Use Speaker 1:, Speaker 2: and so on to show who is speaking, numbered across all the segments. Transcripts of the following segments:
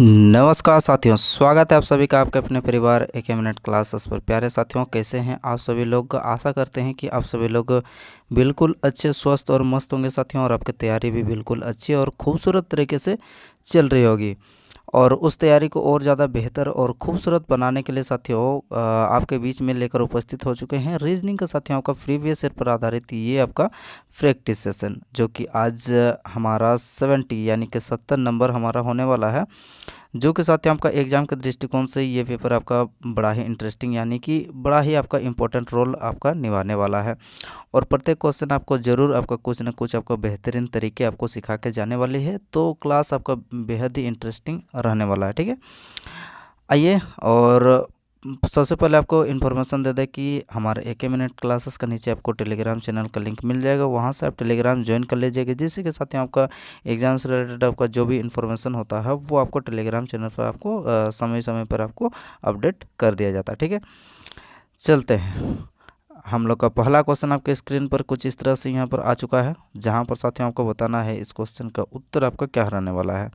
Speaker 1: नमस्कार साथियों, स्वागत है आप सभी का आपके अपने परिवार एक मिनट क्लासेस पर। प्यारे साथियों, कैसे हैं आप सभी लोग। आशा करते हैं कि आप सभी लोग बिल्कुल अच्छे, स्वस्थ और मस्त होंगे साथियों, और आपकी तैयारी भी बिल्कुल अच्छी और खूबसूरत तरीके से चल रही होगी। और उस तैयारी को और ज़्यादा बेहतर और खूबसूरत बनाने के लिए साथियों आपके बीच में लेकर उपस्थित हो चुके हैं रीजनिंग का साथियों का प्रीवियस ईयर पर आधारित ये आपका प्रैक्टिस सेशन, जो कि आज हमारा 70 यानी कि 70 नंबर हमारा होने वाला है। जो कि साथियों आपका एग्ज़ाम के दृष्टिकोण से ये पेपर आपका बड़ा ही इंटरेस्टिंग यानी कि बड़ा ही आपका इम्पोर्टेंट रोल आपका निभाने वाला है। और प्रत्येक क्वेश्चन आपको ज़रूर आपका कुछ ना कुछ आपको बेहतरीन तरीके आपको सिखा के जाने वाली है। तो क्लास आपका बेहद ही इंटरेस्टिंग रहने वाला है। ठीक है, आइए और सबसे पहले आपको इन्फॉर्मेशन दे दें कि हमारे एक मिनट क्लासेस का नीचे आपको टेलीग्राम चैनल का लिंक मिल जाएगा। वहाँ से आप टेलीग्राम ज्वाइन कर लीजिएगा, जिससे कि साथ ही आपका एग्जाम से रिलेटेड आपका जो भी इन्फॉर्मेशन होता है वो आपको टेलीग्राम चैनल पर आपको समय समय पर आपको अपडेट कर दिया जाता है। ठीक है, चलते हैं। हम लोग का पहला क्वेश्चन आपके स्क्रीन पर कुछ इस तरह से यहाँ पर आ चुका है, जहाँ पर साथियों आपको बताना है इस क्वेश्चन का उत्तर आपका क्या रहने वाला है।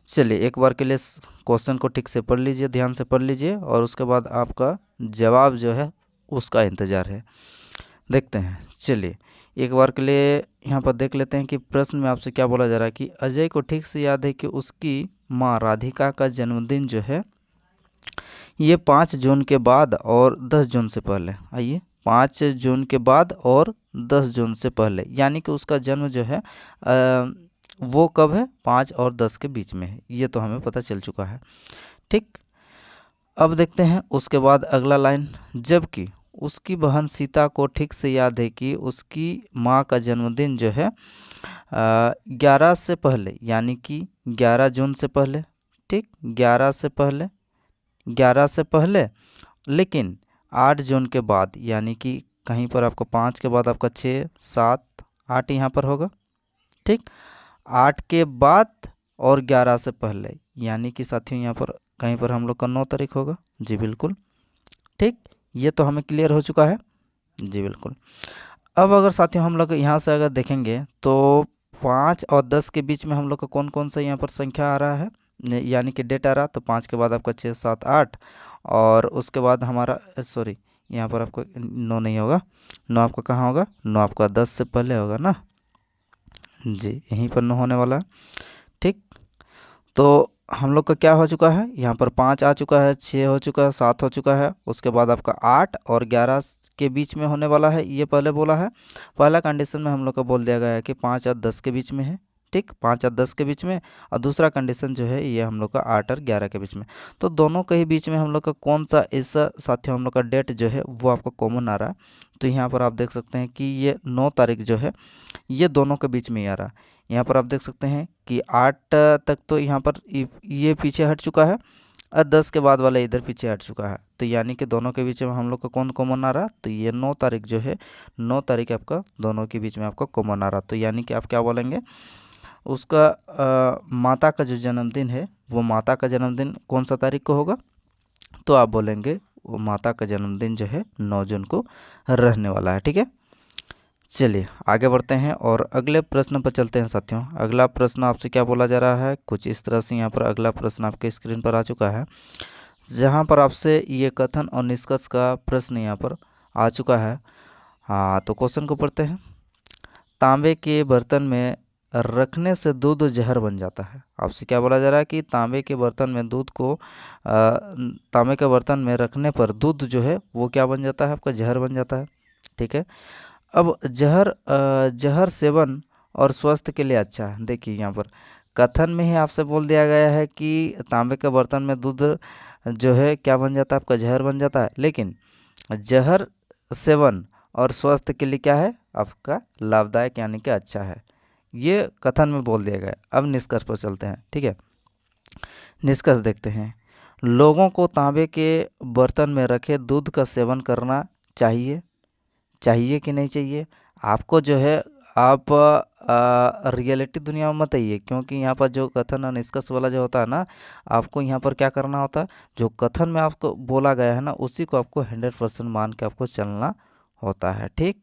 Speaker 1: चलिए एक बार के लिए क्वेश्चन को ठीक से पढ़ लीजिए, ध्यान से पढ़ लीजिए, और उसके बाद आपका जवाब जो है उसका इंतज़ार है। देखते हैं, चलिए एक बार के लिए यहाँ पर देख लेते हैं कि प्रश्न में आपसे क्या बोला जा रहा है कि अजय को ठीक से याद है कि उसकी माँ राधिका का जन्मदिन जो है ये 5 जून के बाद और 10 जून से पहले। आइए, 5 जून के बाद और 10 जून से पहले, यानी कि उसका जन्म जो है वो कब है, 5 और 10 के बीच में है। ये तो हमें पता चल चुका है। ठीक, अब देखते हैं उसके बाद अगला लाइन, जबकि उसकी बहन सीता को ठीक से याद है कि उसकी माँ का जन्मदिन जो है 11 से पहले, यानी कि 11 जून से पहले। ठीक, 11 से पहले, 11 से पहले, लेकिन 8 जून के बाद, यानी कि कहीं पर आपको 5 के बाद आपका 6, 7, 8 यहाँ पर होगा। ठीक, 8 के बाद और 11 से पहले, यानी कि साथियों यहाँ पर कहीं पर हम लोग का 9 तारीख होगा। जी बिल्कुल, ठीक, ये तो हमें क्लियर हो चुका है। जी बिल्कुल। अब अगर साथियों हम लोग यहाँ से अगर देखेंगे तो 5 और 10 के बीच में हम लोग का कौन कौन सा यहाँ पर संख्या आ रहा है, यानी कि डेट आ रहा। तो 5 के बाद आपका 6, 7, 8, और उसके बाद हमारा सॉरी यहाँ पर आपको 9 नहीं होगा। 9 आपका कहाँ होगा, 9 आपका 10 से पहले होगा ना। जी, यहीं पर 9 होने वाला है। ठीक, तो हम लोग का क्या हो चुका है, यहाँ पर 5 आ चुका है, 6 हो चुका है, 7 हो चुका है, उसके बाद आपका 8 और 11 के बीच में होने वाला है। ये पहले बोला है, पहला कंडीशन में हम लोग का बोल दिया गया है कि 5 और 10 के बीच में है। ठीक, 5 और 10 के बीच में, और दूसरा कंडीशन जो है ये हम लोग का 8 और 11 के बीच में। तो दोनों के ही बीच में हम लोग का कौन सा ऐसा साथियों हम लोग का डेट जो है वो आपका कॉमन आ रहा है। तो यहाँ पर आप देख सकते हैं कि ये 9 तारीख जो है ये दोनों के बीच में ही आ रहा है। यहाँ पर आप देख सकते हैं कि 8 तक तो यहाँ पर ये पीछे हट चुका है, और 10 के बाद वाला इधर पीछे हट चुका है। तो यानी कि दोनों के बीच में हम लोग का कौन कॉमन आ रहा, तो ये 9 तारीख जो है, 9 तारीख आपका दोनों के बीच में आपका कॉमन आ रहा। तो यानी कि आप क्या बोलेंगे, उसका माता का जो जन्मदिन है वो माता का जन्मदिन कौन सा तारीख को होगा, तो आप बोलेंगे वो माता का जन्मदिन जो है 9 जून को रहने वाला है। ठीक है, चलिए आगे बढ़ते हैं और अगले प्रश्न पर चलते हैं साथियों। अगला प्रश्न आपसे क्या बोला जा रहा है, कुछ इस तरह से यहाँ पर अगला प्रश्न आपके स्क्रीन पर आ चुका है, जहाँ पर आपसे ये कथन और निष्कर्ष का प्रश्न यहाँ पर आ चुका है। हाँ, तो क्वेश्चन को पढ़ते हैं। तांबे के बर्तन में रखने से दूध जहर बन जाता है। आपसे क्या बोला जा रहा है कि तांबे के बर्तन में दूध को तांबे के बर्तन में रखने पर दूध जो है वो क्या बन जाता है, आपका जहर बन जाता है। ठीक है, अब जहर सेवन और स्वास्थ्य के लिए अच्छा है। देखिए यहाँ पर कथन में ही आपसे बोल दिया गया है कि तांबे के बर्तन में दूध जो है क्या बन जाता है, आपका जहर बन जाता है, लेकिन जहर सेवन और स्वास्थ्य के लिए क्या है, आपका लाभदायक यानी कि अच्छा है। ये कथन में बोल दिया गया है। अब निष्कर्ष पर चलते हैं। ठीक है, निष्कर्ष देखते हैं। लोगों को तांबे के बर्तन में रखे दूध का सेवन करना चाहिए, चाहिए कि नहीं चाहिए। आपको जो है आप रियलिटी दुनिया में मत आइए, क्योंकि यहाँ पर जो कथन और निष्कर्ष वाला जो होता है ना, आपको यहाँ पर क्या करना होता है, जो कथन में आपको बोला गया है ना उसी को आपको 100% मान के आपको चलना होता है। ठीक,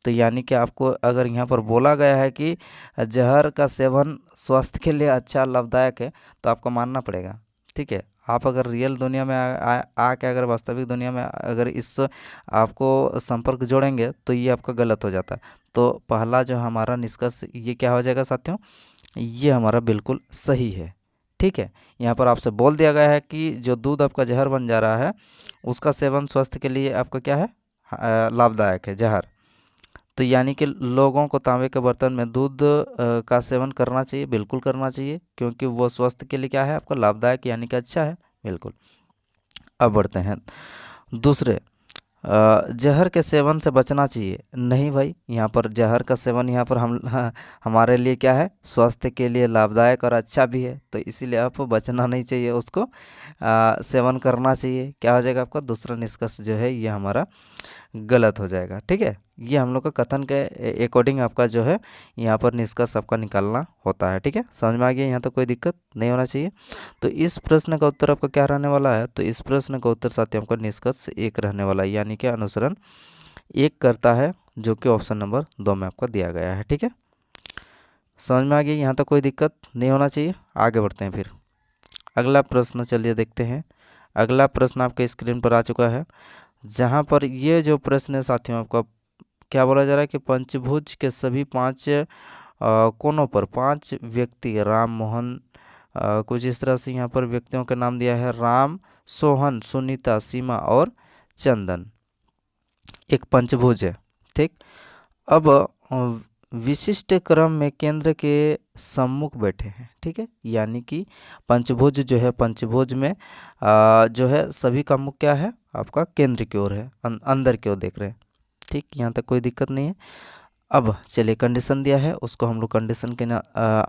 Speaker 1: तो यानी कि आपको अगर यहाँ पर बोला गया है कि जहर का सेवन स्वास्थ्य के लिए अच्छा लाभदायक है, तो आपको मानना पड़ेगा। ठीक है, आप अगर रियल दुनिया में आके अगर वास्तविक दुनिया में अगर इस आपको संपर्क जोड़ेंगे तो ये आपका गलत हो जाता है। तो पहला जो हमारा निष्कर्ष ये क्या हो जाएगा साथियों, ये हमारा बिल्कुल सही है। ठीक है, यहाँ पर आपसे बोल दिया गया है कि जो दूध आपका जहर बन जा रहा है उसका सेवन स्वास्थ्य के लिए आपका क्या है, लाभदायक है जहर। तो यानी कि लोगों को तांबे के बर्तन में दूध का सेवन करना चाहिए, बिल्कुल करना चाहिए, क्योंकि वो स्वास्थ्य के लिए क्या है आपका लाभदायक यानी कि अच्छा है, बिल्कुल। अब बढ़ते हैं दूसरे, जहर के सेवन से बचना चाहिए। नहीं भाई, यहाँ पर जहर का सेवन यहाँ पर हम हमारे लिए क्या है, स्वास्थ्य के लिए लाभदायक और अच्छा भी है, तो इसीलिए आपको बचना नहीं चाहिए, उसको सेवन करना चाहिए। क्या हो जाएगा आपका दूसरा निष्कर्ष जो है ये हमारा गलत हो जाएगा। ठीक है, ये हम लोग का कथन के अकॉर्डिंग आपका जो है यहाँ पर निष्कर्ष आपका निकालना होता है। ठीक है, समझ में आ गया, यहाँ तो कोई दिक्कत नहीं होना चाहिए। तो इस प्रश्न का उत्तर आपका क्या रहने वाला है, तो इस प्रश्न का उत्तर साथियों आपका निष्कर्ष 1 रहने वाला है, यानी कि अनुसरण 1 करता है, जो कि ऑप्शन नंबर 2 में आपका दिया गया है। ठीक है, समझ में आ गया, यहाँ तो कोई दिक्कत नहीं होना चाहिए। आगे बढ़ते हैं फिर अगला प्रश्न, चलिए देखते हैं। अगला प्रश्न आपके स्क्रीन पर आ चुका है, जहाँ पर ये जो प्रश्न है साथियों आपका क्या बोला जा रहा है कि पंचभुज के सभी 5 कोनों पर 5 व्यक्ति राम मोहन, कुछ इस तरह से यहाँ पर व्यक्तियों के नाम दिया है, राम, सोहन, सुनीता, सीमा और चंदन, एक पंचभुज है। ठीक, अब विशिष्ट क्रम में केंद्र के सम्मुख बैठे हैं। ठीक है, यानी कि पंचभुज जो है, पंचभुज में जो है सभी का मुख क्या है आपका केंद्र की ओर है, अंदर की ओर देख रहे हैं। ठीक, यहाँ तक कोई दिक्कत नहीं है। अब चलिए कंडीशन दिया है, उसको हम लोग कंडीशन के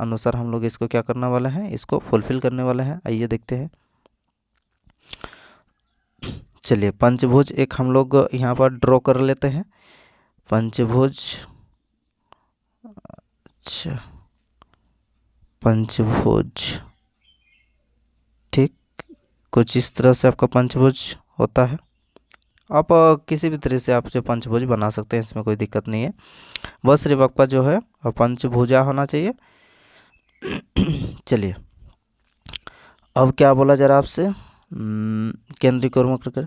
Speaker 1: अनुसार हम लोग इसको क्या करने वाले हैं, इसको फुलफिल करने वाले हैं। आइए देखते हैं। चलिए पंचभुज एक हम लोग यहाँ पर ड्रॉ कर लेते हैं, पंचभुज। अच्छा, पंचभुज, ठीक, कुछ इस तरह से आपका पंचभुज होता है। आप किसी भी तरह से आप जो पंचभुज बना सकते हैं, इसमें कोई दिक्कत नहीं है, बस सिर्फ आपका जो है पंचभुजा होना चाहिए। चलिए अब क्या बोला जा रहा है आपसे, केंद्रीय क्रम कर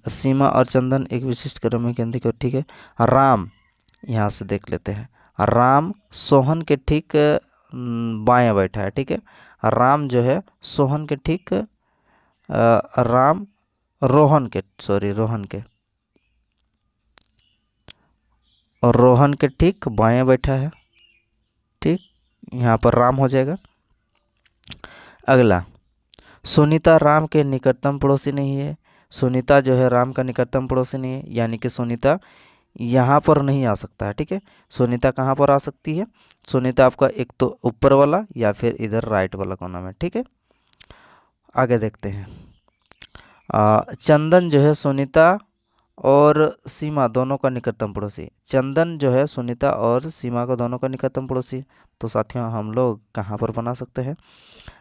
Speaker 1: सीमा और चंदन एक विशिष्ट क्रम में केंद्रीय क्रम। ठीक है, राम, यहाँ से देख लेते हैं, राम सोहन के ठीक बाएं बैठा है। ठीक है, राम जो है सोहन के ठीक राम रोहन के, सॉरी रोहन के, और रोहन के ठीक बाएं बैठा है। ठीक, यहाँ पर राम हो जाएगा। अगला, सुनीता राम के निकटतम पड़ोसी नहीं है। सुनीता जो है राम का निकटतम पड़ोसी नहीं है, यानी कि सुनीता यहाँ पर नहीं आ सकता है। ठीक है, सुनीता कहाँ पर आ सकती है, सुनीता आपका एक तो ऊपर वाला या फिर इधर राइट वाला कोना में। ठीक है, आगे देखते हैं। चंदन जो है सुनीता और सीमा दोनों का निकटतम पड़ोसी। चंदन जो है सुनीता और सीमा का दोनों का निकटतम पड़ोसी, तो साथियों हम लोग कहाँ पर बना सकते हैं,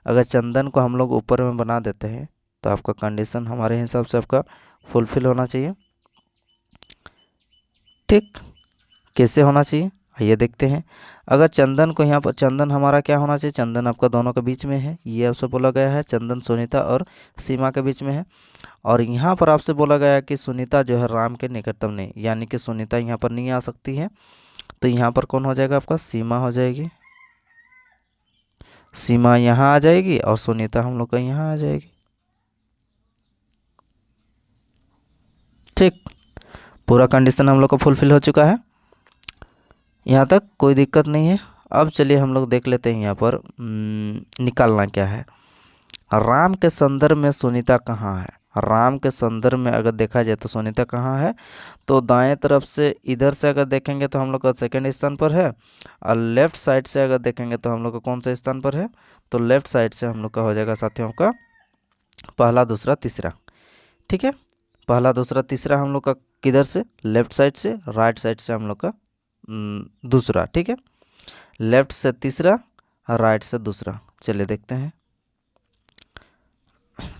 Speaker 1: अगर चंदन को हम लोग ऊपर में बना देते हैं तो आपका कंडीशन हमारे हिसाब से आपका फुलफिल होना चाहिए। ठीक, कैसे होना चाहिए आइए देखते हैं। अगर चंदन को यहाँ पर, चंदन हमारा क्या होना चाहिए, चंदन आपका दोनों के बीच में है, ये आपसे बोला गया है, चंदन सुनीता और सीमा के बीच में है। और यहाँ पर आपसे बोला गया है कि सुनीता जो है राम के निकटतम नहीं, यानी कि सुनीता यहाँ पर नहीं आ सकती है, तो यहाँ पर कौन हो जाएगा आपका, सीमा हो जाएगी। सीमा यहाँ आ जाएगी और सुनीता हम लोग का यहाँ आ जाएगी। ठीक, पूरा कंडीशन हम लोग का फुलफिल हो चुका है, यहाँ तक कोई दिक्कत नहीं है। अब चलिए हम लोग देख लेते हैं यहाँ पर निकालना क्या है। राम के संदर्भ में सुनीता कहाँ है, राम के संदर्भ में अगर देखा जाए तो सुनीता कहाँ है, तो दाएं तरफ से इधर से अगर देखेंगे तो हम लोग का सेकंड स्थान पर है, और लेफ्ट साइड से अगर देखेंगे तो हम लोग का कौन सा स्थान पर है, तो लेफ्ट साइड से हम लोग का हो जाएगा साथियों का पहला, दूसरा, तीसरा। ठीक है, पहला, दूसरा, तीसरा हम लोग का किधर से, लेफ्ट साइड से, राइट साइड से हम लोग का दूसरा। ठीक है, लेफ्ट से तीसरा, राइट से दूसरा। चलिए देखते हैं,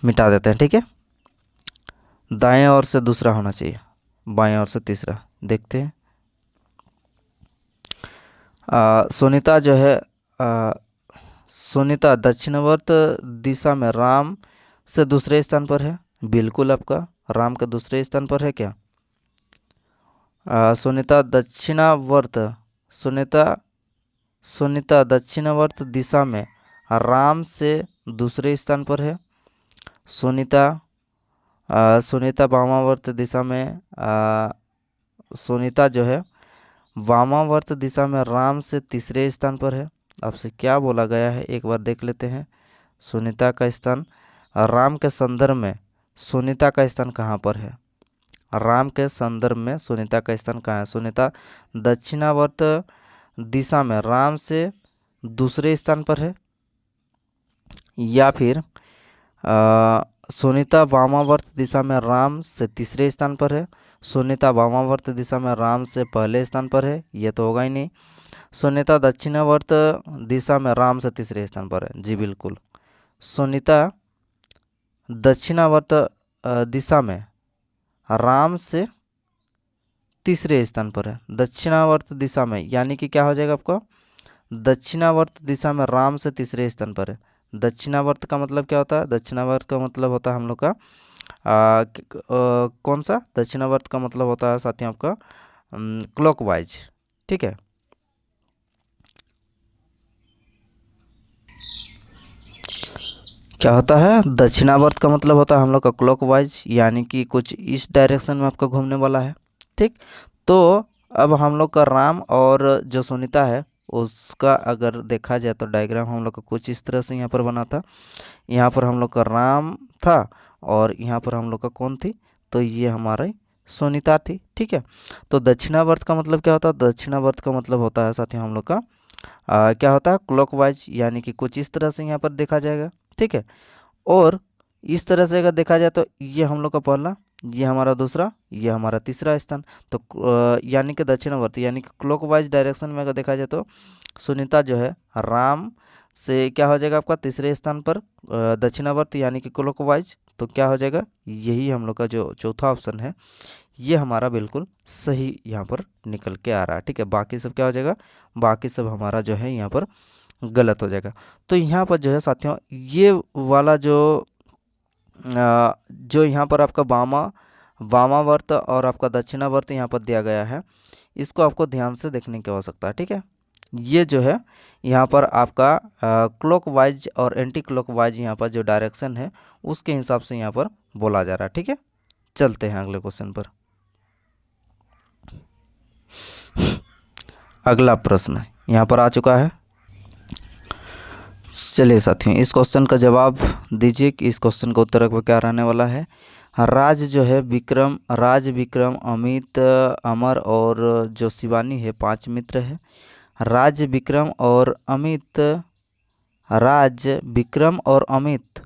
Speaker 1: मिटा देते हैं। ठीक है, दाएं ओर से दूसरा होना चाहिए, बाएं ओर से तीसरा। देखते हैं। सुनीता जो है सुनीता दक्षिणावर्त दिशा में राम से दूसरे स्थान पर है। बिल्कुल आपका राम के दूसरे स्थान पर है क्या? सुनीता दक्षिणावर्त सुनीता सुनीता दक्षिणावर्त दिशा में राम से दूसरे स्थान पर है। सुनीता वामावर्त दिशा में सुनीता जो है वामावर्त दिशा में राम से तीसरे स्थान पर है। आपसे क्या बोला गया है एक बार देख लेते हैं। सुनीता का स्थान राम के संदर्भ में सुनीता का स्थान कहाँ पर है? राम के संदर्भ में सुनीता का स्थान कहाँ है? सुनीता दक्षिणावर्त दिशा में राम से दूसरे स्थान पर है, या फिर सुनीता वामावर्त दिशा में राम से तीसरे स्थान पर है। सुनीता वामावर्त दिशा में राम से पहले स्थान पर है, ये तो होगा ही नहीं। सुनीता दक्षिणावर्त दिशा में राम से तीसरे स्थान पर है। जी बिल्कुल, सुनीता दक्षिणावर्त दिशा में राम से तीसरे स्थान पर है। दक्षिणावर्त दिशा में यानी कि क्या हो जाएगा आपका? दक्षिणावर्त दिशा में राम से तीसरे स्थान पर है। दक्षिणावर्त का मतलब क्या होता है? दक्षिणावर्त का मतलब होता है हम लोग का कौन सा? दक्षिणावर्त का मतलब होता है साथियों आपका क्लॉकवाइज। ठीक है, क्या होता है? दक्षिणावर्त का मतलब होता है हम लोग का क्लॉकवाइज, यानी कि कुछ इस डायरेक्शन में आपका घूमने वाला है। ठीक, तो अब हम लोग का राम और जो सुनीता है उसका अगर देखा जाए तो डायग्राम हम लोग का कुछ इस तरह से यहाँ पर बना था। यहाँ पर हम लोग का राम था और यहाँ पर हम लोग का कौन थी? तो ये हमारी सुनीता थी। ठीक है, तो दक्षिणावर्त का मतलब क्या होता है? दक्षिणावर्त का मतलब होता है साथियों हम लोग का क्या होता है? क्लॉकवाइज, यानी कि कुछ इस तरह से यहाँ पर देखा जाएगा। ठीक है, और इस तरह से अगर देखा जाए तो ये हम लोग का पहला, ये हमारा दूसरा, ये हमारा तीसरा स्थान। तो यानी कि दक्षिणावर्ती यानी कि क्लॉकवाइज डायरेक्शन में अगर देखा जाए तो सुनीता जो है राम से क्या हो जाएगा आपका? तीसरे स्थान पर दक्षिणावर्ती यानी कि क्लॉकवाइज। तो क्या हो जाएगा? यही हम लोग का जो चौथा ऑप्शन है ये हमारा बिल्कुल सही यहाँ पर निकल के आ रहा है। ठीक है, बाकी सब क्या हो जाएगा? बाकी सब हमारा जो है यहाँ पर गलत हो जाएगा। तो यहाँ पर जो है साथियों ये वाला जो यहाँ पर आपका वामावर्त और आपका दक्षिणावर्त यहाँ पर दिया गया है, इसको आपको ध्यान से देखने की आवश्यकता है। ठीक है, ये जो है यहाँ पर आपका क्लॉकवाइज और एंटी क्लॉकवाइज यहाँ पर जो डायरेक्शन है उसके हिसाब से यहाँ पर बोला जा रहा है। ठीक है, चलते हैं अगले क्वेश्चन पर। अगला प्रश्न यहाँ पर आ चुका है। चलिए साथियों इस क्वेश्चन का जवाब दीजिए कि इस क्वेश्चन का उत्तर क्या रहने वाला है। राज जो है राज, विक्रम, अमित, अमर और जो शिवानी है 5 मित्र है। राज, विक्रम और अमित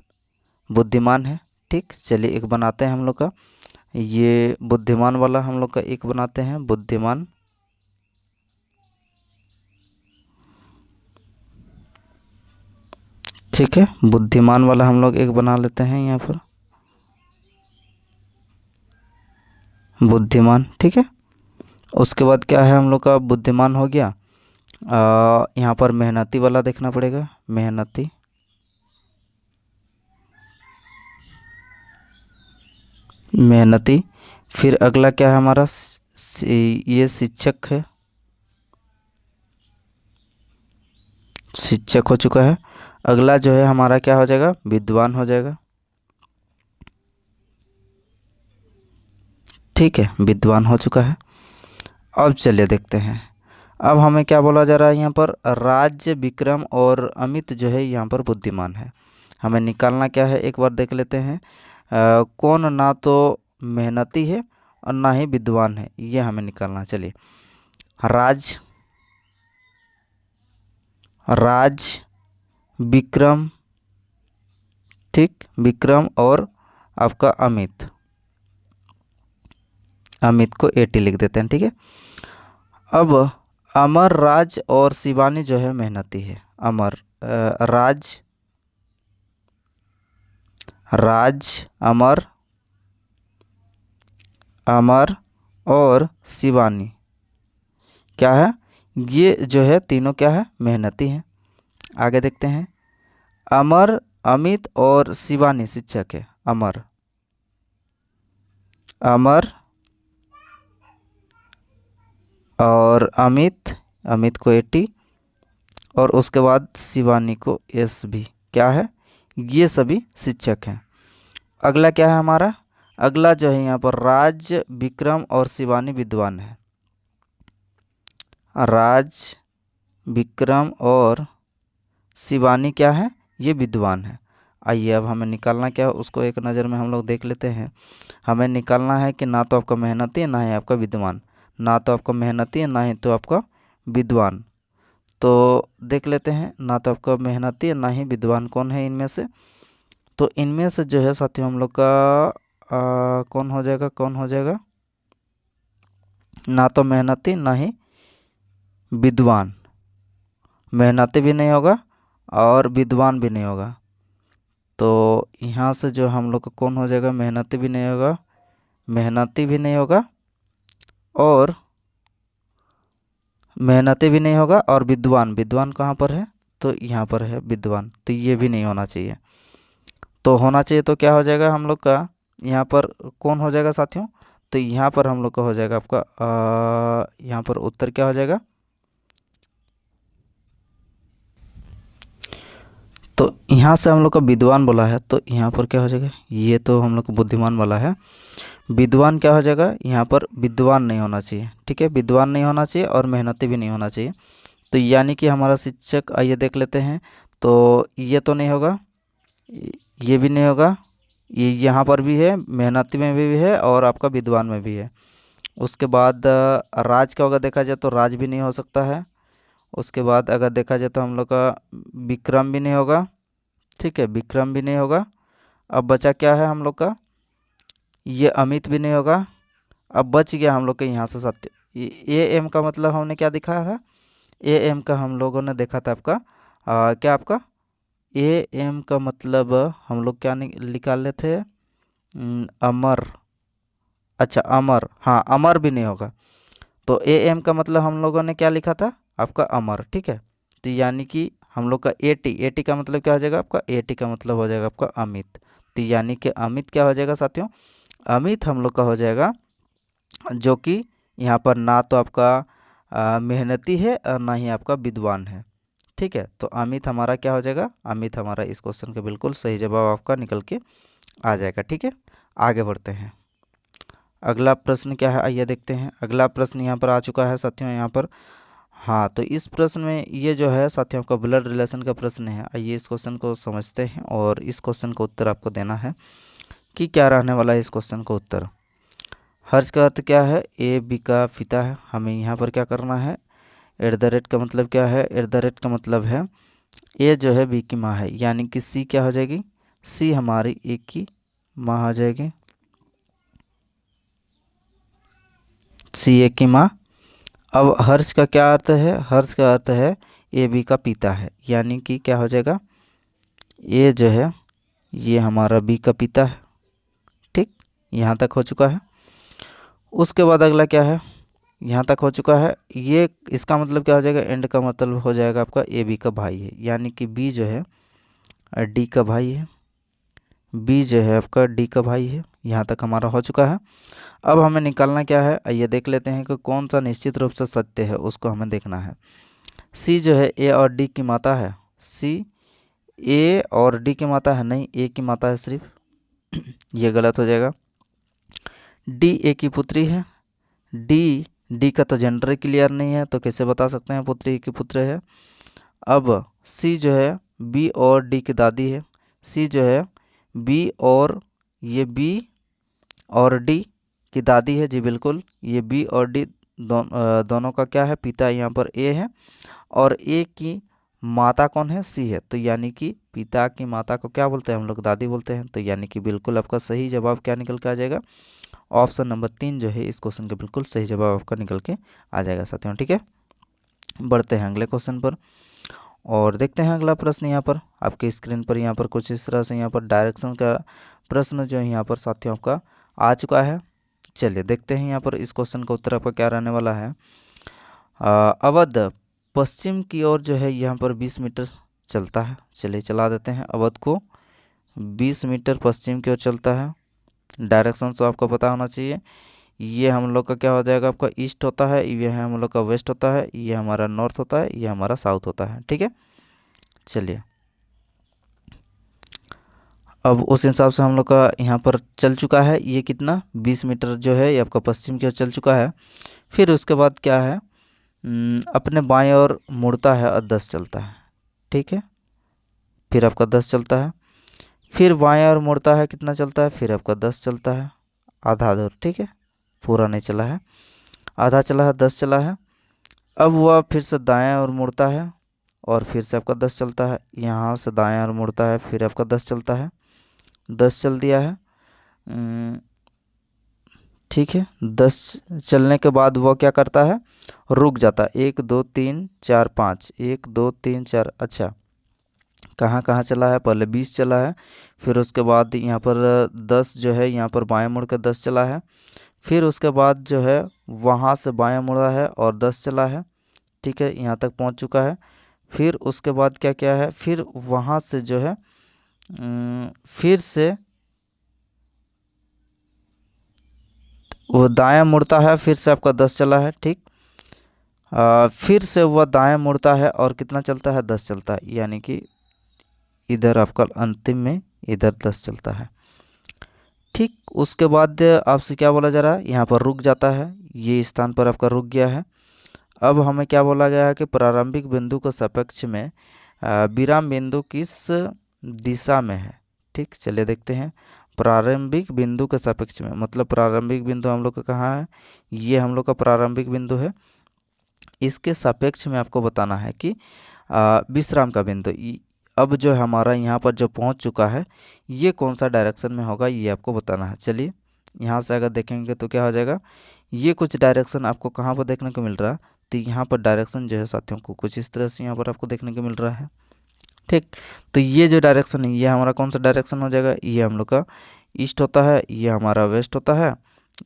Speaker 1: बुद्धिमान है। ठीक, चलिए एक बनाते हैं हम लोग का, ये बुद्धिमान वाला हम लोग का एक बनाते हैं, बुद्धिमान। ठीक है, बुद्धिमान वाला हम लोग एक बना लेते हैं यहाँ पर, बुद्धिमान। ठीक है, उसके बाद क्या है हम लोग का? बुद्धिमान हो गया। यहाँ पर मेहनती वाला देखना पड़ेगा, मेहनती। फिर अगला क्या है हमारा? ये शिक्षक है, शिक्षक हो चुका है। अगला जो है हमारा क्या हो जाएगा? विद्वान हो जाएगा। ठीक है, विद्वान हो चुका है। अब चलिए देखते हैं, अब हमें क्या बोला जा रहा है यहाँ पर? राज्य, विक्रम और अमित जो है यहाँ पर बुद्धिमान है। हमें निकालना क्या है एक बार देख लेते हैं। कौन ना तो मेहनती है और ना ही विद्वान है, ये हमें निकालना। चलिए, राज, विक्रम, ठीक, विक्रम और आपका अमित को 80 लिख देते हैं। ठीक है, अब अमर, राज और शिवानी जो है मेहनती है। राज, अमर और शिवानी क्या है, ये जो है तीनों क्या है, मेहनती हैं। आगे देखते हैं, अमर, अमित और शिवानी शिक्षक है। अमर, अमर और अमित, अमित को 80 और उसके बाद शिवानी को एस भी क्या है, ये सभी शिक्षक हैं। अगला क्या है हमारा, अगला जो है यहाँ पर राज, विक्रम और शिवानी विद्वान है। राज, विक्रम और शिवानी क्या है, ये विद्वान है। आइए अब हमें निकालना क्या है उसको एक नज़र में हम लोग देख लेते हैं। हमें निकालना है कि ना तो आपका मेहनती है ना ही आपका विद्वान, ना तो आपका मेहनती है ना ही तो आपका विद्वान। तो देख लेते हैं, ना तो आपका मेहनती है ना ही विद्वान कौन है इनमें से। तो इनमें से जो है साथियों हम लोग का कौन हो जाएगा, कौन हो जाएगा, ना तो मेहनती ना ही विद्वान। मेहनती भी नहीं होगा और विद्वान भी नहीं होगा। तो यहाँ से जो हम लोग का कौन हो जाएगा, मेहनती भी नहीं होगा, मेहनती भी नहीं होगा और मेहनती भी नहीं होगा और विद्वान, विद्वान कहाँ पर है, तो यहाँ पर है विद्वान, तो ये भी नहीं होना चाहिए। तो होना चाहिए तो क्या हो जाएगा हम लोग का, यहाँ पर कौन हो जाएगा साथियों, तो यहाँ पर हम लोग का हो जाएगा आपका यहाँ पर उत्तर क्या हो जाएगा, तो यहाँ से हम लोग का विद्वान बोला है तो यहाँ पर क्या हो जाएगा, ये तो हम लोग को बुद्धिमान वाला है। विद्वान क्या हो जाएगा, यहाँ पर विद्वान नहीं होना चाहिए। ठीक है, विद्वान नहीं होना चाहिए और मेहनती भी नहीं होना चाहिए। तो यानी कि हमारा शिक्षक, आइए देख लेते हैं, तो ये तो नहीं होगा, ये भी नहीं होगा, ये यहाँ पर भी है, मेहनती में भी है और आपका विद्वान में भी है। उसके बाद राज का अगर देखा जाए तो राज भी नहीं हो सकता है। उसके बाद अगर देखा जाए तो हम लोग का विक्रम भी नहीं होगा। ठीक है, विक्रम भी नहीं होगा। अब बचा क्या है हम लोग का, ये अमित भी नहीं होगा। अब बच गया हम लोग के यहाँ से सत्य, ए एम का मतलब हमने क्या दिखाया था, ए एम का हम लोगों ने देखा था आपका क्या, आपका ए एम का मतलब हम लोग क्या निकाल ले थे, अमर। अच्छा अमर, हाँ अमर भी नहीं होगा। तो ए एम का मतलब हम लोगों ने क्या लिखा था, आपका अमर। ठीक है, तो यानी कि हम लोग का एटी, एटी का मतलब क्या हो जाएगा आपका, एटी का मतलब हो जाएगा आपका अमित। तो यानी कि अमित क्या हो जाएगा साथियों, अमित हम लोग का हो जाएगा, जो कि यहाँ पर ना तो आपका मेहनती है और ना ही आपका विद्वान है। ठीक है, तो अमित हमारा क्या हो जाएगा, अमित हमारा इस क्वेश्चन का बिल्कुल सही जवाब आपका निकल के आ जाएगा। ठीक है, आगे बढ़ते हैं। अगला प्रश्न क्या है, आइए देखते हैं। अगला प्रश्न यहाँ पर आ चुका है साथियों, यहाँ पर हाँ, तो इस प्रश्न में ये जो है साथियों आपका ब्लड रिलेशन का प्रश्न है। आइए इस क्वेश्चन को समझते हैं और इस क्वेश्चन का उत्तर आपको देना है कि क्या रहने वाला है इस क्वेश्चन का उत्तर। हर्ष का अर्थ क्या है, ए बी का पिता है। हमें यहाँ पर क्या करना है, एट द रेट का मतलब क्या है, एट द रेट का मतलब है ए जो है बी की माँ है, यानी कि सी क्या हो जाएगी, सी हमारी ए की माँ हो जाएगी, सी ए की माँ। अब हर्ष का क्या अर्थ है, हर्ष का अर्थ है ए बी का पिता है, यानी कि क्या हो जाएगा, ए जो है ये हमारा बी का पिता है। ठीक, यहाँ तक हो चुका है। उसके बाद अगला क्या है, यहाँ तक हो चुका है। ये इसका मतलब क्या हो जाएगा, एंड का मतलब हो जाएगा आपका ए बी का भाई है, यानी कि बी जो है डी का भाई है, बी जो है आपका डी का भाई है। यहाँ तक हमारा हो चुका है। अब हमें निकालना क्या है, आइए देख लेते हैं कि कौन सा निश्चित रूप से सत्य है, उसको हमें देखना है। सी जो है ए और डी की माता है, सी ए और डी की माता है, नहीं ए की माता है सिर्फ, ये गलत हो जाएगा। डी ए की पुत्री है, डी डी का तो जेंडर क्लियर नहीं है, तो कैसे बता सकते हैं पुत्री की पुत्र है। अब सी जो है बी और डी की दादी है, सी जो है बी और ये बी और डी की दादी है, जी बिल्कुल, ये बी और डी दोनों का क्या है, पिता यहाँ पर ए है और ए की माता कौन है, सी है। तो यानी कि पिता की माता को क्या बोलते हैं हम लोग, दादी बोलते हैं। तो यानी कि बिल्कुल आपका सही जवाब क्या निकल के आ जाएगा, ऑप्शन नंबर 3 जो है इस क्वेश्चन का बिल्कुल सही जवाब आपका निकल के आ जाएगा साथियों। ठीक है, बढ़ते हैं अगले क्वेश्चन पर और देखते हैं अगला प्रश्न। यहाँ पर आपके स्क्रीन पर यहाँ पर कुछ इस तरह से यहाँ पर डायरेक्शन का प्रश्न जो है यहाँ पर साथियों आपका आ चुका है। चलिए देखते हैं यहाँ पर इस क्वेश्चन का उत्तर आपका क्या रहने वाला है। अवध पश्चिम की ओर जो है यहाँ पर 20 मीटर चलता है। चलिए चला देते हैं, अवध को 20 मीटर पश्चिम की ओर चलता है। डायरेक्शन तो आपको पता होना चाहिए। ये हम लोग का क्या हो जाएगा, आपका ईस्ट होता है, ये है हम लोग का वेस्ट होता है, ये हमारा नॉर्थ होता है, ये हमारा साउथ होता है। ठीक है, चलिए अब उस हिसाब से हम लोग का यहाँ पर चल चुका है। ये कितना 20 मीटर जो है ये आपका पश्चिम की ओर चल चुका है। फिर उसके बाद क्या है, अपने बाएं ओर मुड़ता है और 10 चलता है। ठीक है, फिर आपका 10 चलता है। फिर बाएं ओर मुड़ता है, कितना चलता है, फिर आपका 10 चलता है, आधा दूर। ठीक है, पूरा नहीं चला है, आधा चला है, 10 चला है। अब वह फिर से दाएं ओर मुड़ता है और फिर से आपका 10 चलता है। यहाँ से दाएं ओर मुड़ता है, फिर आपका 10 चलता है, 10 चल दिया है। ठीक है, 10 चलने के बाद वह क्या करता है, रुक जाता है। 1 2 3 4 5, 1 2 3 4। अच्छा, कहाँ कहाँ चला है, पहले 20 चला है, फिर उसके बाद यहाँ पर 10 जो है यहाँ पर बाएं मुड़ कर 10 चला है। फिर उसके बाद जो है वहाँ से बाएं मुड़ा है और 10 चला है। ठीक है, यहाँ तक पहुँच चुका है। फिर उसके बाद क्या क्या है, फिर वहाँ से जो है फिर से वो दायां मुड़ता है, फिर से आपका 10 चला है। ठीक, फिर से वह दायां मुड़ता है और कितना चलता है, 10 चलता है, यानी कि इधर आपका अंतिम में इधर 10 चलता है। ठीक, उसके बाद आपसे क्या बोला जा रहा है, यहाँ पर रुक जाता है, ये स्थान पर आपका रुक गया है। अब हमें क्या बोला गया है कि प्रारंभिक बिंदु के सापेक्ष में विराम बिंदु किस दिशा में है। ठीक, चलिए देखते हैं। प्रारंभिक बिंदु के सापेक्ष में मतलब प्रारंभिक बिंदु हम लोग का कहाँ है, ये हम लोग का प्रारंभिक बिंदु है। इसके सापेक्ष में आपको बताना है कि विश्राम का बिंदु अब जो हमारा यहाँ पर जो पहुँच चुका है ये कौन सा डायरेक्शन में होगा, ये आपको बताना है। चलिए यहाँ से अगर देखेंगे तो क्या हो जाएगा, ये कुछ डायरेक्शन आपको कहाँ पर देखने को मिल रहा है, तो यहाँ पर डायरेक्शन जो है साथियों को कुछ इस तरह से यहाँ पर आपको देखने को मिल रहा है। ठीक, तो ये जो डायरेक्शन है ये हमारा कौन सा डायरेक्शन हो जाएगा, ये हम लोग का ईस्ट होता है, ये हमारा वेस्ट होता है,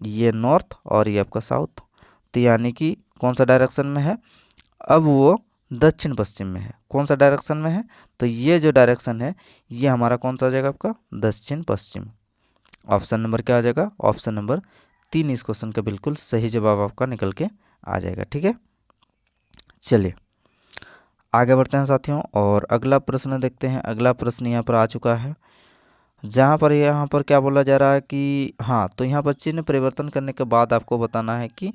Speaker 1: ये नॉर्थ और ये आपका साउथ। तो यानी कि कौन सा डायरेक्शन में है, अब वो दक्षिण पश्चिम में है। कौन सा डायरेक्शन में है, तो ये जो डायरेक्शन है ये हमारा कौन सा हो जाएगा, आपका दक्षिण पश्चिम। ऑप्शन नंबर क्या आ जाएगा, ऑप्शन नंबर 3 इस क्वेश्चन का बिल्कुल सही जवाब आपका निकल के आ जाएगा। ठीक है, चलिए आगे बढ़ते हैं साथियों और अगला प्रश्न देखते हैं। अगला प्रश्न यहाँ पर आ चुका है, जहाँ पर यहाँ पर क्या बोला जा रहा है कि हाँ, तो यहाँ पर चिन्ह परिवर्तन करने के बाद आपको बताना है कि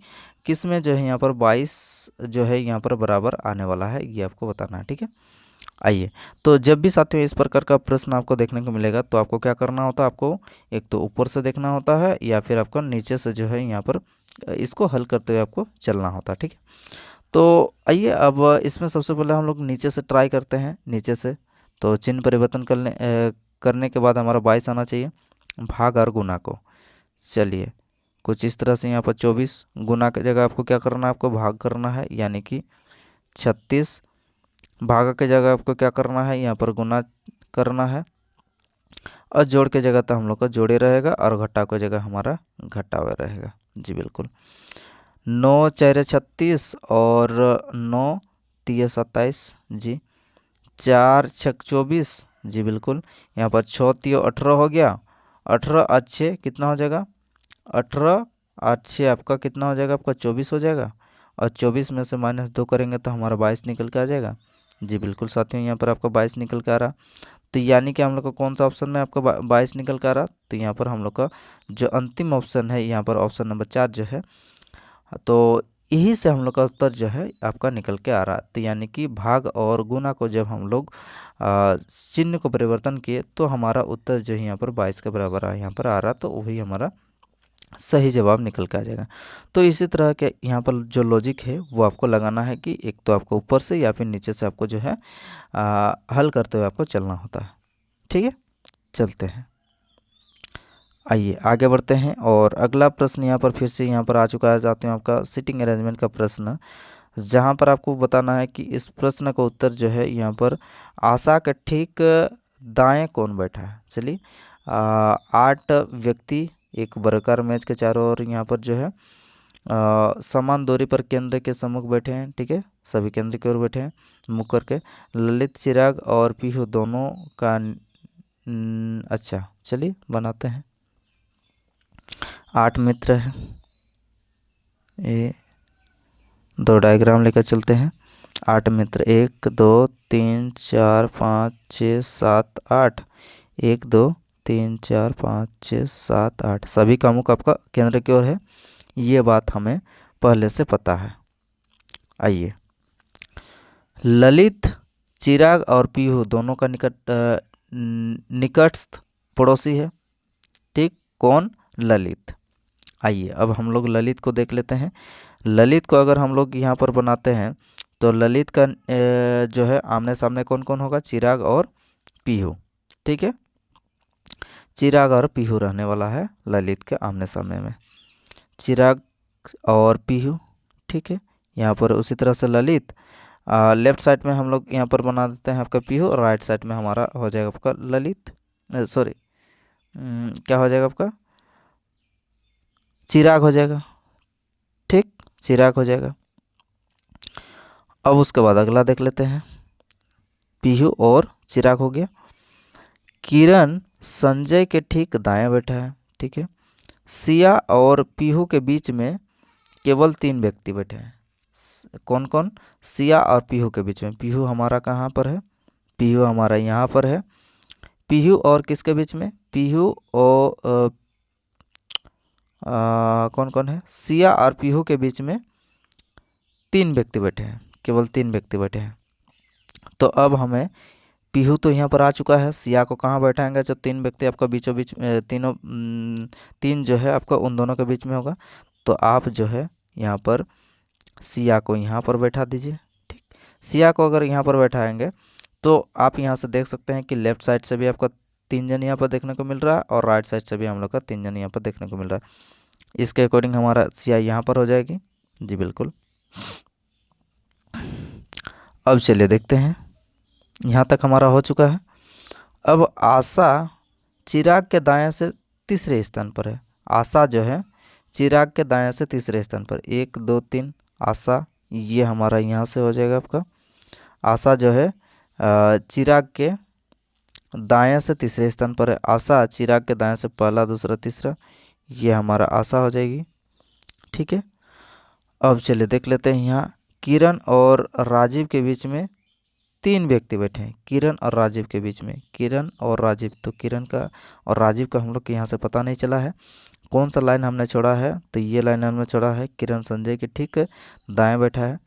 Speaker 1: किस में जो है यहाँ पर 22 जो है यहाँ पर बराबर आने वाला है, ये आपको बताना है। ठीक है, आइए, तो जब भी साथियों इस प्रकार का प्रश्न आपको देखने को मिलेगा तो आपको क्या करना होता है, आपको एक तो ऊपर से देखना होता है या फिर आपको नीचे से जो है यहाँ पर इसको हल करते हुए आपको चलना होता है। ठीक है, तो आइए अब इसमें सबसे पहले हम लोग नीचे से ट्राई करते हैं। नीचे से तो चिन्ह परिवर्तन करने के बाद हमारा 22 आना चाहिए, भाग और गुना को। चलिए कुछ इस तरह से यहाँ पर 24 गुना की जगह आपको क्या करना है, आपको भाग करना है, यानी कि 36 भाग की जगह आपको क्या करना है, यहाँ पर गुना करना है, और जोड़ के जगह तो हम लोग का जोड़े रहेगा और घटा की जगह हमारा घटा हुआ रहेगा। जी बिल्कुल, 9 4 36 और 9 3 27। जी 4 6 24। जी बिल्कुल, यहाँ पर 6 3 18 हो गया, 18 अच्छे कितना हो जाएगा, 18 अच्छे आपका कितना हो जाएगा, आपका 24 हो जाएगा, और 24 में से -2 करेंगे तो हमारा 22 निकल के आ जाएगा। जी बिल्कुल साथियों, यहाँ पर आपका 22 निकल के आ रहा, तो यानी कि हम लोग का कौन सा ऑप्शन में आपका 22 निकल के आ रहा, तो यहाँ पर हम लोग का जो अंतिम ऑप्शन है यहाँ पर ऑप्शन नंबर 4 जो है, तो यही से हम लोग का उत्तर जो है आपका निकल के आ रहा। तो यानी कि भाग और गुना को जब हम लोग चिन्ह को परिवर्तन किए तो हमारा उत्तर जो है यहाँ पर 22 के बराबर यहाँ पर आ रहा, तो वही हमारा सही जवाब निकल के आ जाएगा। तो इसी तरह के यहाँ पर जो लॉजिक है वो आपको लगाना है कि एक तो आपको ऊपर से या फिर नीचे से आपको जो है हल करते हुए आपको चलना होता है। ठीक है, चलते हैं, आइए आगे बढ़ते हैं और अगला प्रश्न यहाँ पर फिर से यहाँ पर आ चुका है। जाते हैं आपका सीटिंग अरेंजमेंट का प्रश्न, जहाँ पर आपको बताना है कि इस प्रश्न का उत्तर जो है यहाँ पर आशा के ठीक दाएं कौन बैठा है। चलिए 8 व्यक्ति एक वर्गाकार मेज के चारों ओर यहाँ पर जो है समान दूरी पर केंद्र के सम्मुख बैठे हैं। ठीक है, सभी केंद्र की ओर बैठे हैं मुख करके। ललित, चिराग और पीहू दोनों का अच्छा चलिए बनाते हैं। 8 मित्र है, ये 2 डायग्राम लेकर चलते हैं। 8 मित्र, 1 2 3 4 5 6 7 8, 1 2 3 4 5 6 7 8, सभी का मुख आपका केंद्र की ओर है। ये बात हमें पहले से पता है। आइए, ललित, चिराग और पीहू दोनों का निकटस्थ पड़ोसी है। ठीक, कौन? ललित। आइए अब हम लोग ललित को देख लेते हैं। ललित को अगर हम लोग यहाँ पर बनाते हैं तो ललित का जो है आमने सामने कौन कौन होगा? चिराग और पीहू। ठीक है, चिराग और पीहू रहने वाला है ललित के आमने सामने में, चिराग और पीहू। ठीक है, यहाँ पर उसी तरह से ललित लेफ्ट साइड में हम लोग यहाँ पर बना देते हैं आपका पीहू, और राइट साइड में हमारा हो जाएगा आपका ललित, सॉरी क्या हो जाएगा आपका? चिराग हो जाएगा। ठीक, चिराग हो जाएगा। अब उसके बाद अगला देख लेते हैं। पीहू और चिराग हो गया। किरण संजय के ठीक दाएं बैठा है। ठीक है, सिया और पीहू के बीच में केवल 3 व्यक्ति बैठे हैं। कौन कौन? सिया और पीहू के बीच में। पीहू हमारा कहाँ पर है? पीहू हमारा यहाँ पर है। पीहू और किसके बीच में? पीहू और कौन कौन है? सिया और पीहू के बीच में 3 व्यक्ति बैठे हैं, केवल 3 व्यक्ति बैठे हैं। तो अब हमें पीहू तो यहाँ पर आ चुका है, सिया को कहाँ बैठाएंगे? जो 3 व्यक्ति आपका बीचों बीच तीनों 3 जो है आपका उन दोनों के बीच में होगा। तो आप जो है यहाँ पर सिया को यहाँ पर बैठा दीजिए। ठीक, सिया को अगर यहाँ पर बैठाएंगे तो आप यहाँ से देख सकते हैं कि लेफ्ट साइड से भी आपका 3 जन यहाँ पर देखने को मिल रहा है, और राइट साइड से भी हम लोग का 3 जन यहाँ पर देखने को मिल रहा है। इसके अकॉर्डिंग हमारा सिया यहाँ पर हो जाएगी। जी बिल्कुल। अब चलिए देखते हैं, यहाँ तक हमारा हो चुका है। अब आशा चिराग के दाएं से तीसरे स्थान पर है। आशा जो है चिराग के दाएं से तीसरे स्थान पर, 1 2 3 आशा, ये हमारा यहाँ से हो जाएगा आपका। आशा जो है चिराग के दाएं से तीसरे स्थान पर है। आशा चिराग के दाएं से पहला, दूसरा, तीसरा, ये हमारा आशा हो जाएगी। ठीक है, अब चलिए देख लेते हैं। यहाँ किरण और राजीव के बीच में 3 व्यक्ति बैठे हैं। किरण और राजीव के बीच में, किरण और राजीव, तो किरण का और राजीव का हम लोग के यहाँ से पता नहीं चला है। कौन सा लाइन हमने छोड़ा है? तो ये लाइन हमने छोड़ा है, किरण संजय के ठीक दाएं बैठा है।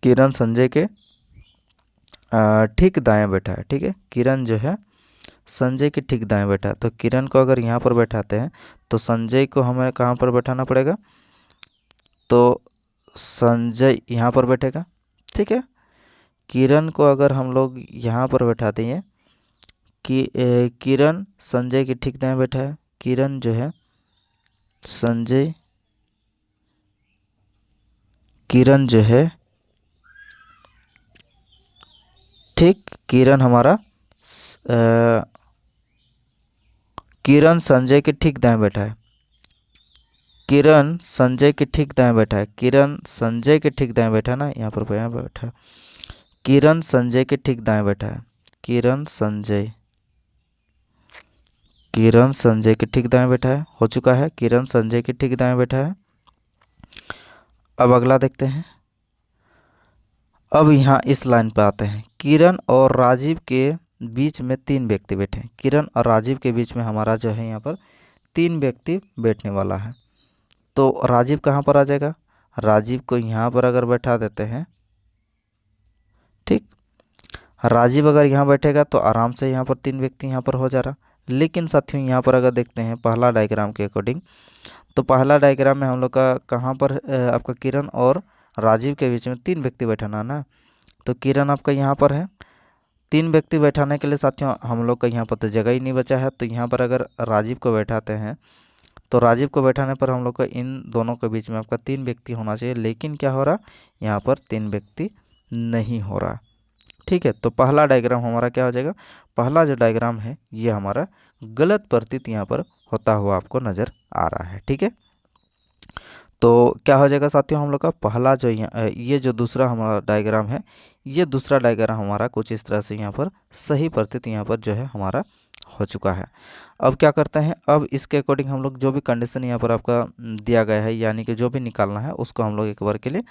Speaker 1: किरण संजय के ठीक दाएं बैठा है। ठीक है, किरण जो है संजय के ठीक दाएं बैठा है। तो किरण को अगर यहाँ पर बैठाते हैं तो संजय को हमें कहाँ पर बैठाना पड़ेगा? तो संजय यहाँ पर बैठेगा। ठीक है, किरण को अगर हम लोग यहाँ पर बैठा देंगे कि किरण संजय के ठीक दाएं बैठा है। किरण जो है संजय, किरण जो है ठीक, किरण हमारा किरण संजय के ठीक दाएं बैठा है। किरण संजय के ठीक दाएं बैठा है। किरण संजय के ठीक दाएं बैठा है ना, यहाँ पर बैठा है। किरण संजय के ठीक दाएं बैठा है। किरण संजय, किरण संजय के ठीक दाएं बैठा है, हो चुका है। किरण संजय के ठीक दाएं बैठा है। अब अगला देखते हैं। अब यहाँ इस लाइन पे आते हैं। किरण और राजीव के बीच में 3 व्यक्ति बैठे हैं। किरण और राजीव के बीच में हमारा जो है यहाँ पर 3 व्यक्ति बैठने वाला है। तो राजीव कहाँ पर आ जाएगा? राजीव को यहाँ पर अगर बैठा देते हैं, ठीक, राजीव अगर यहाँ बैठेगा तो आराम से यहाँ पर 3 व्यक्ति यहाँ पर हो जा रहा। लेकिन साथियों यहाँ पर अगर देखते हैं पहला डायग्राम के अकॉर्डिंग, तो पहला डायग्राम में हम लोग का कहाँ पर आपका किरण और राजीव के बीच में 3 व्यक्ति बैठाना ना। तो किरण आपका यहाँ पर है। 3 व्यक्ति बैठाने के लिए साथियों हम लोग का यहाँ पर तो जगह ही नहीं बचा है। तो यहाँ पर अगर राजीव को बैठाते हैं तो राजीव को बैठाने पर हम लोग का इन दोनों के बीच में आपका 3 व्यक्ति होना चाहिए। लेकिन क्या हो रहा, यहाँ पर 3 व्यक्ति नहीं हो रहा। ठीक है। तो पहला डायग्राम हमारा क्या हो जाएगा, पहला जो डायग्राम है ये हमारा गलत प्रतीत यहाँ पर होता हुआ आपको नज़र आ रहा है। ठीक है, तो क्या हो जाएगा साथियों, हम लोग का पहला जो ये जो दूसरा हमारा डायग्राम है, ये दूसरा डायग्राम हमारा कुछ इस तरह से यहाँ पर सही प्रतीत यहाँ पर जो है हमारा हो चुका है। अब क्या करते हैं, अब इसके अकॉर्डिंग हम लोग जो भी कंडीशन यहाँ पर आपका दिया गया है, यानी कि जो भी निकालना है उसको हम लोग एक बार के लिए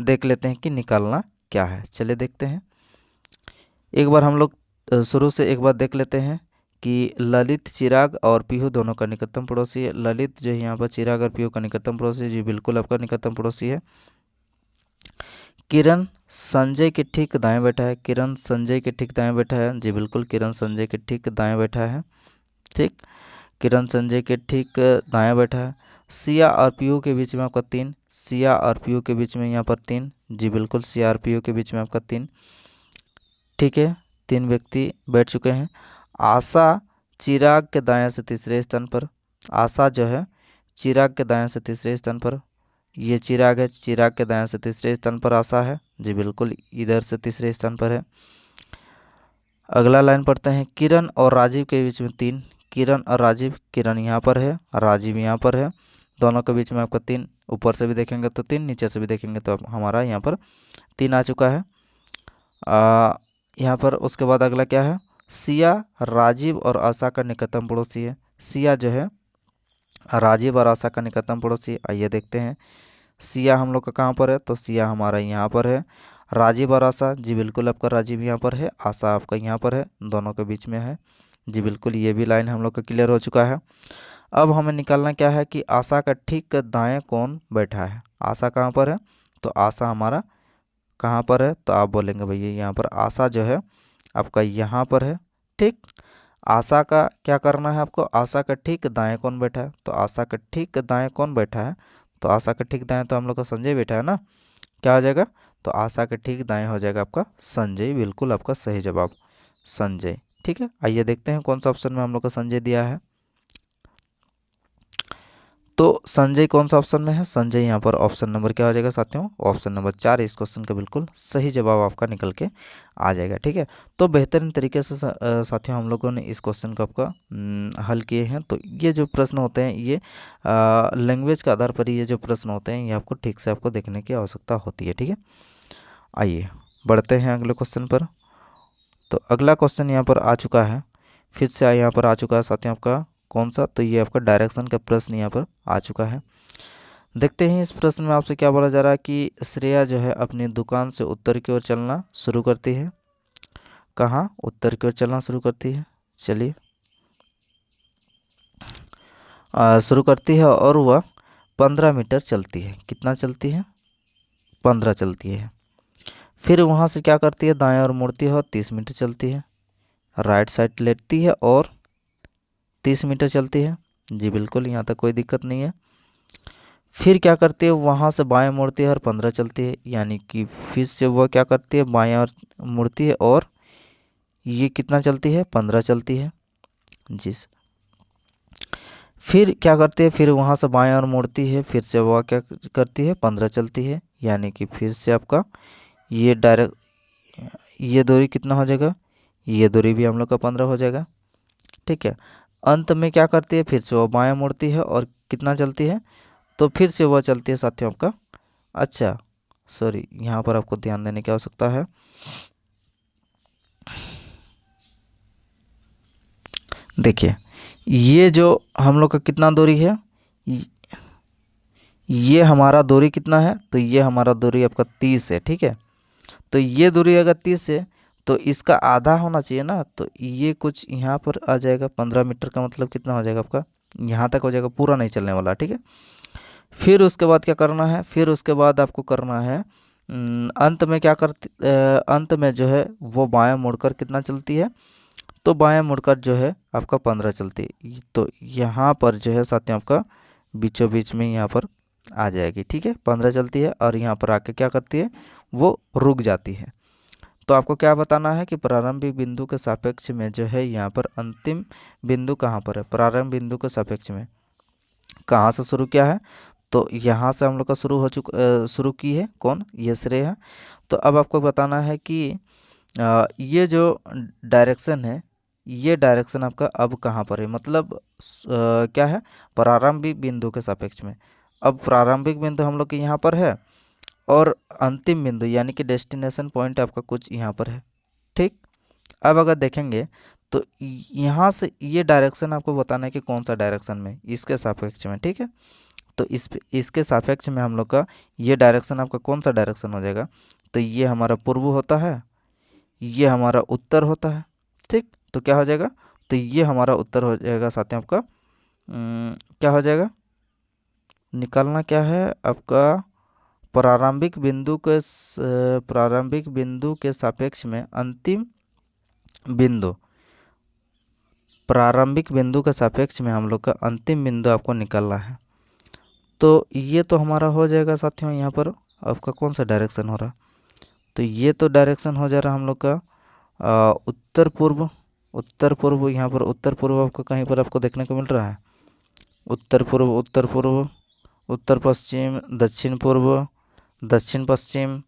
Speaker 1: देख लेते हैं कि निकालना क्या है। चलिए देखते हैं, एक बार हम लोग शुरू से एक बार देख लेते हैं कि ललित, चिराग और पीहू दोनों का निकटतम पड़ोसी है। ललित जो है यहाँ पर चिराग और पीहू का निकटतम पड़ोसी है जी, बिल्कुल आपका निकटतम पड़ोसी है। किरण संजय के ठीक दाएं बैठा है, किरण संजय के ठीक दाएं बैठा है जी, बिल्कुल किरण संजय के ठीक दाएं बैठा है। ठीक, किरण संजय के ठीक दाएं बैठा है। सिया और पीयू के बीच में आपका 3, सिया और पीयू के बीच में यहाँ पर 3 जी, बिल्कुल सिया और पीयू के बीच में आपका 3। ठीक है, 3 व्यक्ति बैठ चुके हैं। आशा चिराग के दाएं से तीसरे स्थान पर, आशा जो है चिराग के दाएं से तीसरे स्थान पर, ये चिराग है, चिराग के दाएं से तीसरे स्थान पर आशा है जी, बिल्कुल इधर से तीसरे स्थान पर है। अगला लाइन पढ़ते हैं, किरण और राजीव के बीच में 3, किरण और राजीव, किरण यहाँ पर है, राजीव यहाँ पर है, दोनों के बीच में आपका 3, ऊपर से भी देखेंगे तो 3, नीचे से भी देखेंगे तो हमारा यहाँ पर 3 आ चुका है। यहाँ पर उसके बाद अगला क्या है, सिया राजीव और आशा का निकटतम पड़ोसी है। सिया जो है राजीव और आशा का निकटतम पड़ोसी, आइए देखते हैं सिया हम लोग का कहाँ पर है, तो सिया हमारा यहाँ पर है। राजीव और आशा जी, बिल्कुल आपका राजीव यहाँ पर है, आशा आपका यहाँ पर है, दोनों के बीच में है जी, बिल्कुल ये भी लाइन हम लोग का क्लियर हो चुका है। अब हमें निकालना क्या है कि आशा का ठीक दाएं कौन बैठा है, आशा कहाँ पर है, तो आशा हमारा कहाँ पर है, तो आप बोलेंगे भैया यहाँ पर आशा जो है आपका यहाँ पर है। ठीक, आशा का क्या करना है आपको, आशा का ठीक दाएं कौन बैठा है, तो आशा का ठीक दाएं कौन बैठा है, तो आशा का ठीक दाएं तो हम लोग का संजय बैठा है ना, क्या हो जाएगा, तो आशा के ठीक दाएं हो जाएगा आपका संजय, बिल्कुल आपका सही जवाब संजय। ठीक है, आइए देखते हैं कौन सा ऑप्शन में हम लोग का संजय दिया है, तो संजय कौन सा ऑप्शन में है, संजय यहाँ पर ऑप्शन नंबर क्या हो जाएगा साथियों, ऑप्शन नंबर 4 इस क्वेश्चन का बिल्कुल सही जवाब आपका निकल के आ जाएगा। ठीक है, तो बेहतरीन तरीके से साथियों हम लोगों ने इस क्वेश्चन को आपका हल किए हैं। तो ये जो प्रश्न होते हैं ये लैंग्वेज के आधार पर ये जो प्रश्न होते हैं ये आपको ठीक से आपको देखने की आवश्यकता होती है। ठीक है, आइए बढ़ते हैं अगले क्वेश्चन पर। तो अगला क्वेश्चन यहाँ पर आ चुका है, फिर से यहाँ पर आ चुका है साथियों आपका कौन सा, तो ये आपका डायरेक्शन का प्रश्न यहाँ पर आ चुका है। देखते हैं इस प्रश्न में आपसे क्या बोला जा रहा है कि श्रेया जो है अपनी दुकान से उत्तर की ओर चलना शुरू करती है, कहाँ, उत्तर की ओर चलना शुरू करती है। चलिए शुरू करती है और वह 15 मीटर चलती है, कितना चलती है, 15 चलती है। फिर वहाँ से क्या करती है, दाएं और मुड़ती है और 30 मीटर चलती है, राइट साइड लेती है और 30 मीटर चलती है जी, बिल्कुल यहाँ तक कोई दिक्कत नहीं है। फिर क्या करती है, वहाँ से बाएं मुड़ती है और 15 चलती है, यानी कि फिर से वह क्या करती है, बाएं और मुड़ती है और ये कितना चलती है, 15 चलती है जी। फिर क्या करती है, फिर वहाँ से बाएं और मुड़ती है, फिर से वह क्या करती है, 15 चलती है, यानी कि फिर से आपका ये डायरेक्ट ये दूरी कितना हो जाएगा, ये दूरी भी हम लोग का 15 हो जाएगा। ठीक है, अंत में क्या करती है, फिर से वो बाएं मुड़ती है और कितना चलती है, तो फिर से वह चलती है साथियों आपका, अच्छा सॉरी यहाँ पर आपको ध्यान देने की आवश्यकता है। देखिए ये जो हम लोग का कितना दूरी है, ये हमारा दूरी कितना है, तो ये हमारा दूरी आपका 30 है। ठीक है, तो ये दूरी अगर 30 है तो इसका आधा होना चाहिए ना, तो ये कुछ यहाँ पर आ जाएगा, 15 मीटर का मतलब कितना हो जाएगा आपका, यहाँ तक हो जाएगा, पूरा नहीं चलने वाला। ठीक है, फिर उसके बाद क्या करना है, फिर उसके बाद आपको करना है अंत में क्या करती, अंत में जो है वो बाएं मुड़कर कितना चलती है, तो बाएं मुड़कर जो है आपका 15 चलती है, तो यहाँ पर जो है साथियों आपका बीचों बीच में यहाँ पर आ जाएगी। ठीक है, 15 चलती है और यहाँ पर आके क्या करती है, वो रुक जाती है। तो आपको क्या बताना है कि प्रारंभिक बिंदु के सापेक्ष में जो है यहाँ पर अंतिम बिंदु कहाँ पर है, प्रारंभ बिंदु के सापेक्ष में कहाँ से शुरू किया है, तो यहाँ से हम लोग का शुरू हो चुका, शुरू की है कौन, ये श्रेय है। तो अब आपको बताना है कि ये जो डायरेक्शन है, ये डायरेक्शन आपका अब कहाँ पर है, मतलब क्या है, प्रारंभिक बिंदु के सापेक्ष में। अब प्रारंभिक बिंदु हम लोग के यहाँ पर है और अंतिम बिंदु यानी कि डेस्टिनेशन पॉइंट आपका कुछ यहाँ पर है। ठीक, अब अगर देखेंगे तो यहाँ से ये डायरेक्शन आपको बताना है कि कौन सा डायरेक्शन में, इसके सापेक्ष में। ठीक है, तो इसके सापेक्ष में हम लोग का ये डायरेक्शन आपका कौन सा डायरेक्शन हो जाएगा, तो ये हमारा पूर्व होता है, ये हमारा उत्तर होता है। ठीक, तो क्या हो जाएगा, तो ये हमारा उत्तर हो जाएगा साथियों आपका। क्या हो जाएगा, निकालना क्या है आपका, प्रारंभिक बिंदु के सापेक्ष में अंतिम बिंदु, प्रारंभिक बिंदु के सापेक्ष में हम लोग का अंतिम बिंदु आपको निकालना है। तो ये तो हमारा हो जाएगा साथियों, यहाँ पर आपका कौन सा डायरेक्शन हो रहा, तो ये तो डायरेक्शन हो जा रहा हम लोग का उत्तर पूर्व। उत्तर पूर्व, यहाँ पर उत्तर पूर्व आपको कहीं पर आपको देखने को मिल रहा है, उत्तर पूर्व, उत्तर पूर्व, उत्तर पश्चिम, दक्षिण पूर्व, दक्षिण पश्चिम,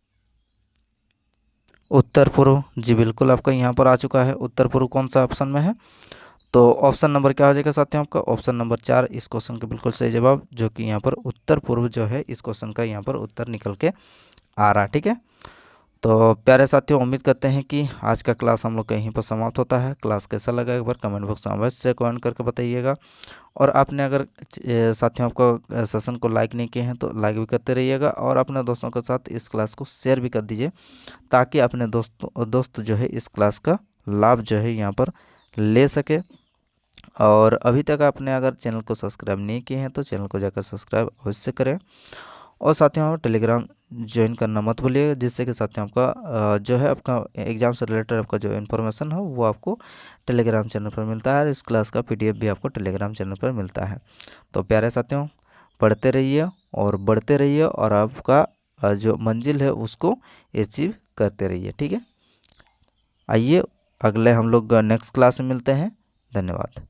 Speaker 1: उत्तर पूर्व। जी बिल्कुल, आपका यहाँ पर आ चुका है उत्तर पूर्व कौन सा ऑप्शन में है, तो ऑप्शन नंबर क्या हो जाएगा साथियों आपका, ऑप्शन नंबर 4 इस क्वेश्चन का बिल्कुल सही जवाब, जो कि यहाँ पर उत्तर पूर्व जो है इस क्वेश्चन का यहाँ पर उत्तर निकल के आ रहा है। ठीक है, तो प्यारे साथियों, उम्मीद करते हैं कि आज का क्लास हम लोग का यहीं पर समाप्त होता है। क्लास कैसा लगा एक बार कमेंट बॉक्स में अवश्य कमेंट करके बताइएगा, और आपने अगर साथियों आपको सेशन को लाइक नहीं किए हैं तो लाइक भी करते रहिएगा, और अपने दोस्तों के साथ इस क्लास को शेयर भी कर दीजिए, ताकि अपने दोस्त जो है इस क्लास का लाभ जो है यहाँ पर ले सके। और अभी तक आपने अगर चैनल को सब्सक्राइब नहीं किए हैं तो चैनल को जाकर सब्सक्राइब अवश्य करें, और साथियों टेलीग्राम ज्वाइन करना मत भूलिएगा, जिससे कि साथियों आपका जो है आपका एग्ज़ाम से रिलेटेड आपका जो इन्फॉर्मेशन हो वो आपको टेलीग्राम चैनल पर मिलता है, इस क्लास का PDF भी आपको टेलीग्राम चैनल पर मिलता है। तो प्यारे साथियों, पढ़ते रहिए और बढ़ते रहिए, और आपका जो मंजिल है उसको अचीव करते रहिए। ठीक है, आइए अगले हम लोग नेक्स्ट क्लास में मिलते हैं। धन्यवाद।